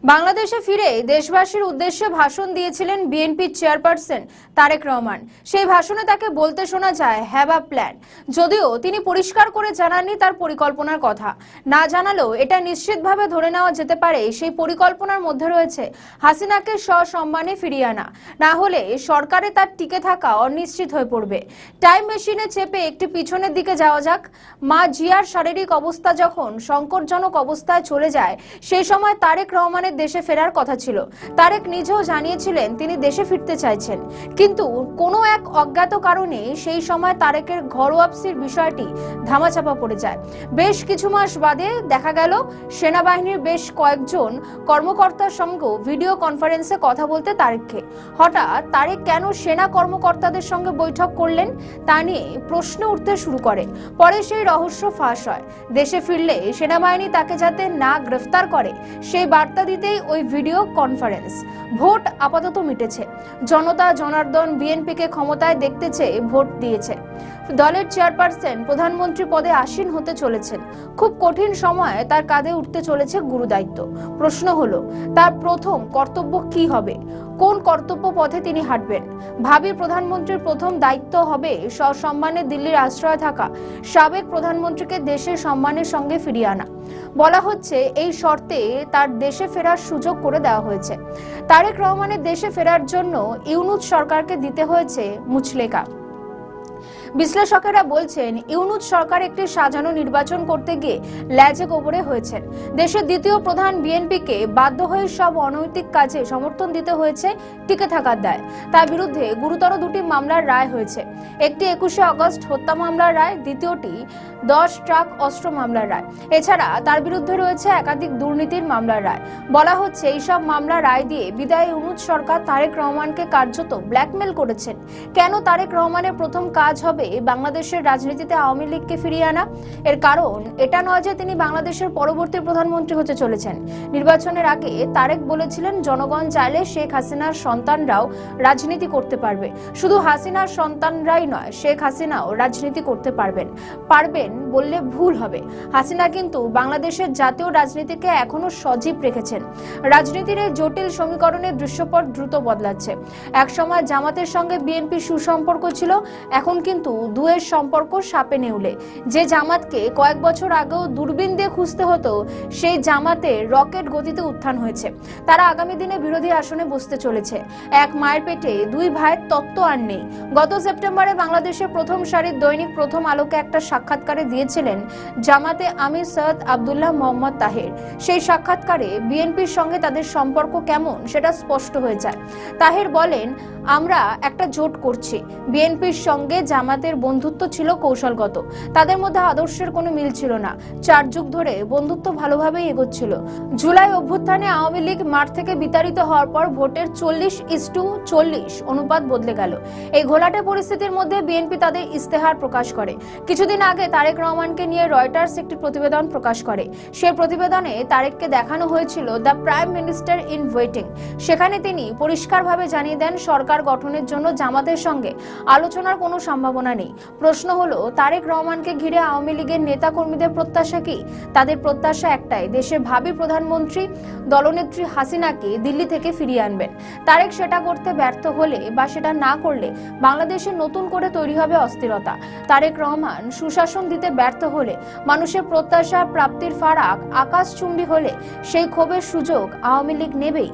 বাংলাদেশে ফিরে দেশবাসীর উদ্দেশ্যে ভাষণ দিয়েছিলেন বিএনপির চেয়ারপারসন তারেক রহমান। সেই ভাষণে তাকে বলতে শোনা যায় হ্যাভ আ প্ল্যান, যদিও তিনি পরিষ্কার করে জানাননি তার পরিকল্পনার কথা। না জানালেও এটা নিশ্চিতভাবে ধরে নেওয়া যেতে পারে সেই পরিকল্পনার মধ্যে রয়েছে হাসিনাকে সসম্মানে ফিরিয়ে আনা, না হলে সরকারে তার টিকে থাকা অনিশ্চিত হয়ে পড়বে। টাইম মেশিনে চেপে একটি পিছনের দিকে যাওয়া যাক। মা জিয়ার শারীরিক অবস্থা যখন সংকটজনক অবস্থায় চলে যায়, সেই সময় তারেক রহমানের দেশে ফেরার কথা ছিল। তারেক নিজেও জানিয়েছিলেন তিনি দেশে ফিরতে চাইছেন, কিন্তু কোনো এক অজ্ঞাত কারণে সেই সময় তারেকের ঘর ওয়াপসির বিষয়টি ধামাচাপা পড়ে যায়। বেশ কিছু মাস বাদে দেখা গেল সেনাবাহিনীর বেশ কয়েকজন কর্মকর্তার সঙ্গে ভিডিও কনফারেন্সে কথা বলতে তারেককে। হঠাৎ তারেক কেন সেনা কর্মকর্তাদের সঙ্গে বৈঠক করলেন তা নিয়ে প্রশ্ন উঠতে শুরু করে। পরে সেই রহস্য ফাঁস হয়। দেশে ফিরলে সেনাবাহিনী তাকে যাতে না গ্রেফতার করে সেই বার্তা দিতেই ওই ভিডিও কনফারেন্স। ভোট আপাতত মিটেছে, জনতা জনার্দন বিএনপিকে ক্ষমতায় দেখতে চেয়ে ভোট দিয়েছে। দলের চেয়ারপারসন প্রধানমন্ত্রী পদে আসীন হতে চলেছেন। খুব কঠিন সময়ে তার কাঁধে উঠতে চলেছে গুরুদায়িত্ব। প্রশ্ন হলো তার প্রথম কর্তব্য কি হবে, কোন কর্তব্য পথে তিনি হাঁটবেন। ভাবী প্রধানমন্ত্রীর প্রথম দায়িত্ব হবে সসম্মানে দিল্লির আশ্রয়ে থাকা সাবেক প্রধানমন্ত্রীকে দেশের সম্মানের সঙ্গে ফিরিয়ে আনা। বলা হচ্ছে এই শর্তে তার দেশে ফেরার সুযোগ করে দেওয়া হয়েছে। তারেক রহমানের দেশে ফেরার জন্য ইউনূস সরকারকে দিতে হয়েছে মুচলেকা। বিশ্লেষকেরা বলছেন ইউনূস সরকার একটি সাজানো নির্বাচন করতে গিয়ে ল্যাজে গোবরে হয়েছেন। দেশের দ্বিতীয় প্রধান বিএনপিকে বাধ্য হয়ে সব অনৈতিক কাজে সমর্থন দিতে হয়েছে টিকে থাকার দায়। তার বিরুদ্ধে গুরুতর দুটি মামলার রায় হয়েছে। একটি 21শে আগস্ট হত্যা মামলার রায়, দ্বিতীয়টি 10 ট্রাক অস্ত্র মামলার রায়। এছাড়া তার বিরুদ্ধে রয়েছে একাধিক দুর্নীতির মামলার রায়। বলা হচ্ছে এইসব মামলার রায় দিয়ে বিদায়ী ইউনূস সরকার তারেক রহমানকে কার্যত ব্ল্যাকমেল করেছেন। কেন তারেক রহমানের প্রথম কাজ হবে বাংলাদেশের রাজনীতিতে আওয়ামী লীগকে ফিরিয়ে আনা? এর কারণ এটা নয় যে তিনি বাংলাদেশের পরবর্তী প্রধানমন্ত্রী হতে চলেছেন। নির্বাচনের আগে তারেক বলেছিলেন জনগণ চাইলে শেখ হাসিনার সন্তানরাও রাজনীতি করতে পারবে। শুধু হাসিনার সন্তানরাই নয়, শেখ হাসিনাও রাজনীতি করতে পারবেন বললে ভুল হবে। হাসিনা কিন্তু বাংলাদেশের জাতীয় রাজনীতিকে এখনো সজীব রেখেছেন। রাজনীতির এই জটিল সমীকরণের দৃশ্যপট দ্রুত বদলাচ্ছে। একসময় জামাতের সঙ্গে বিএনপির সুসম্পর্ক ছিল, এখন কিন্তু দুয়ের সম্পর্ক সাপে নেউলে। যে জামাতকে কয়েক বছর আগেও দূরবীন দিয়ে খুঁজতে হতো, সেই জামাতের রকেট গতিতে উত্থান হয়েছে। তারা আগামী দিনে বিরোধী আসনে বসতে চলেছে। এক মায়ের পেটে দুই ভাইয়ের তত্ত্ব আর নেই। গত সেপ্টেম্বরে বাংলাদেশের প্রথম সারির দৈনিক প্রথম আলোকে একটা সাক্ষাৎকারে দিয়েছিলেন জামাতে আমির সৈয়দ আব্দুল্লাহ মোহাম্মদ তাহের। সেই সাক্ষাৎকারে বিএনপির সঙ্গে তাদের সম্পর্ক কেমন সেটা স্পষ্ট হয়ে যায়। তাহের বলেন, আমরা একটা জোট করছি। বিএনপির সঙ্গে জামাতের বন্ধুত্ব ছিল কৌশলগত, তাদের মধ্যে আদর্শের কোনো মিল ছিল না। 4 যুগ ধরে বন্ধুত্ব ভালোভাবেই এগোচ্ছিল। জুলাই অভ্যুত্থানে আওয়ামী লীগ মাঠ থেকে বিতাড়িত হওয়ার পর ভোটের 40:40 অনুপাত বদলে গেল। এই ঘোলাটে পরিস্থিতির মধ্যে বিএনপি তাদের ইস্তেহার প্রকাশ করে। কিছুদিন আগে তারেক রহমানকে নিয়ে রয়টার্স একটি প্রতিবেদন প্রকাশ করে। সেই প্রতিবেদনে তারেককে দেখানো হয়েছিল the prime minister in waiting. সেখানে তিনি পরিষ্কারভাবে জানিয়ে দেন সরকার গঠনের জন্য জামাতের সঙ্গে আলোচনার কোনো সম্ভাবনা নেই। প্রশ্ন হলো তারেক রহমানকে ঘিরে আওয়ামী লীগের নেতা কর্মীদের প্রত্যাশা কি? তাদের প্রত্যাশা একটাই, দেশের ভাবী প্রধানমন্ত্রী দলনেত্রী হাসিনাকে দিল্লি থেকে ফিরিয়ে আনবেন। তারেক সেটা করতে ব্যর্থ হলে বা সেটা না করলে বাংলাদেশে নতুন করে তৈরি হবে অস্থিরতা। তারেক রহমান সুশাসন দিতে ব্যর্থ হলে, মানুষের প্রত্যাশা প্রাপ্তির ফারাক আকাশচুম্বী হলে সেই ক্ষোভের সুযোগ আওয়ামী লীগ নেবেই।